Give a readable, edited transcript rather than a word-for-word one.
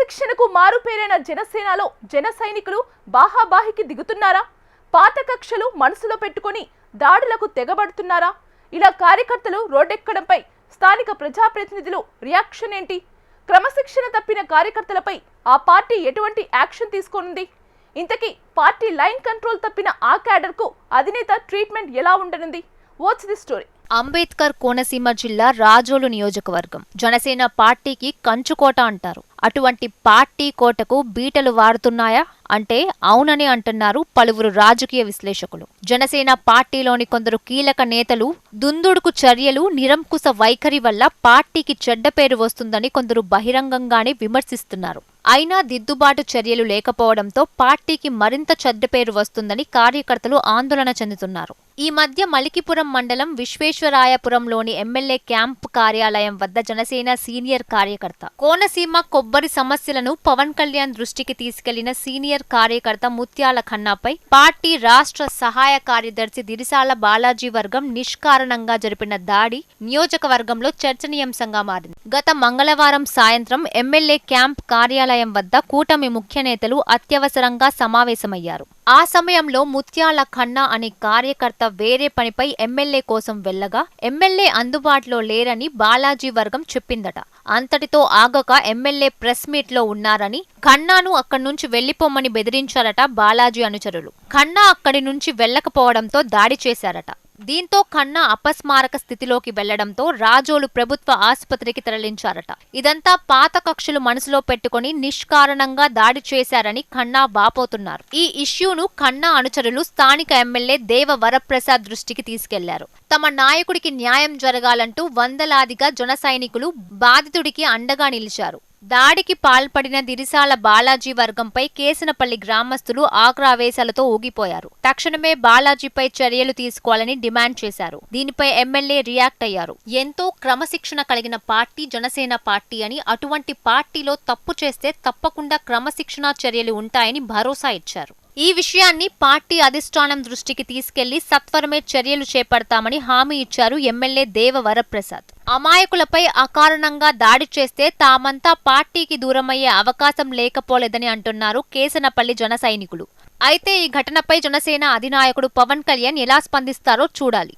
క్రమశిక్షణకు మారుపేరైన జనసేనలో జన సైనికులు బాహాబాహికి దిగుతున్నారా? పాత కక్షలు మనసులో పెట్టుకొని దాడులకు తెగబడుతున్నారా? ఇలా కార్యకర్తలు రోడ్డెక్కడంపై స్థానిక ప్రజాప్రతినిధులు రియాక్షన్ ఏంటి? క్రమశిక్షణ తప్పిన కార్యకర్తలపై ఆ పార్టీ ఎటువంటి యాక్షన్ తీసుకోనుంది? ఇంతకీ పార్టీ లైన్ కంట్రోల్ తప్పిన ఆ క్యాడర్కు అధినేత ట్రీట్మెంట్ ఎలా ఉండనుంది? Watch the story. Ambedkar Konaseema జిల్లా రాజోలు నియోజకవర్గం జనసేన పార్టీకి కంచుకోట అంటారు. అటువంటి పార్టీ కోటకు బీటలు వారుతున్నాయా అంటే అవునని అంటున్నారు పలువురు రాజకీయ విశ్లేషకులు. జనసేన పార్టీలోని కొందరు కీలక నేతలు దుందుడుకు చర్యలు, నిరంకుశ వైఖరి వల్ల పార్టీకి చెడ్డ పేరు వస్తుందని కొందరు బహిరంగంగానే విమర్శిస్తున్నారు. అయినా దిద్దుబాటు చర్యలు లేకపోవడంతో పార్టీకి మరింత చెడ్డ పేరు వస్తుందని కార్యకర్తలు ఆందోళన చెందుతున్నారు. ఈ మధ్య మలికిపురం మండలం విశ్వేశ్వరాయపురంలోని ఎమ్మెల్యే క్యాంప్ కార్యాలయం వద్ద జనసేన సీనియర్ కార్యకర్త కోనసీమ కొబ్బరి సమస్యలను పవన్ కళ్యాణ్ దృష్టికి తీసుకెళ్లిన సీనియర్ కార్యకర్త ముత్యాల ఖన్నాపై పార్టీ రాష్ట్ర సహాయ కార్యదర్శి దిరిసాల బాలాజీ వర్గం నిష్కారణంగా జరిపిన దాడి నియోజకవర్గంలో చర్చనీయాంశంగా మారింది. గత మంగళవారం సాయంత్రం ఎమ్మెల్యే క్యాంప్ కార్యాలయం వద్ద కూటమి ముఖ్య నేతలు అత్యవసరంగా సమావేశమయ్యారు. ఆ సమయంలో ముత్యాల ఖన్నా అనే కార్యకర్త వేరే పనిపై ఎమ్మెల్యే కోసం వెళ్లగా ఎమ్మెల్యే అందుబాటులో లేరని బాలాజీ వర్గం చెప్పిందట. అంతటితో ఆగక ఎమ్మెల్యే ప్రెస్ మీట్ లో ఉన్నారని ఖన్నాను అక్కడి నుంచి వెళ్లిపోమ్మని బెదిరించారట బాలాజీ అనుచరులు. ఖన్నా అక్కడి నుంచి వెళ్లకపోవడంతో దాడి చేశారట. దీంతో ఖన్నా అపస్మారక స్థితిలోకి వెళ్లడంతో రాజోలు ప్రభుత్వ ఆసుపత్రికి తరలించారట. ఇదంతా పాత కక్షలు మనసులో పెట్టుకుని నిష్కారణంగా దాడి చేశారని ఖన్నా వాపోతున్నారు. ఈ ఇష్యూను ఖన్నా అనుచరులు స్థానిక ఎమ్మెల్యే దేవ వరప్రసాద్ దృష్టికి తీసుకెళ్లారు. తమ నాయకుడికి న్యాయం జరగాలంటూ వందలాదిగా జన సైనికులు బాధితుడికి అండగా నిలిచారు. దాడికి పాల్పడిన దిరిసాల బాలాజీ వర్గంపై కేసనపల్లి గ్రామస్తులు ఆగ్రహావేశాలతో ఊగిపోయారు. తక్షణమే బాలాజీపై చర్యలు తీసుకోవాలని డిమాండ్ చేశారు. దీనిపై ఎమ్మెల్యే రియాక్ట్ అయ్యారు. ఎంతో క్రమశిక్షణ కలిగిన పార్టీ జనసేన పార్టీ అని, అటువంటి పార్టీలో తప్పు చేస్తే తప్పకుండా క్రమశిక్షణా చర్యలు ఉంటాయని భరోసా ఇచ్చారు. ఈ విషయాన్ని పార్టీ అధిష్టానం దృష్టికి తీసుకెళ్లి సత్వరమే చర్యలు చేపడతామని హామీ ఇచ్చారు ఎమ్మెల్యే దేవ వరప్రసాద్. అమాయకులపై అకారణంగా దాడి చేస్తే తామంతా పార్టీకి దూరమయ్యే అవకాశం లేకపోలేదని అంటున్నారు కేసనపల్లి జన సైనికులు. అయితే ఈ ఘటనపై జనసేన అధినాయకుడు పవన్ కళ్యాణ్ ఎలా స్పందిస్తారో చూడాలి.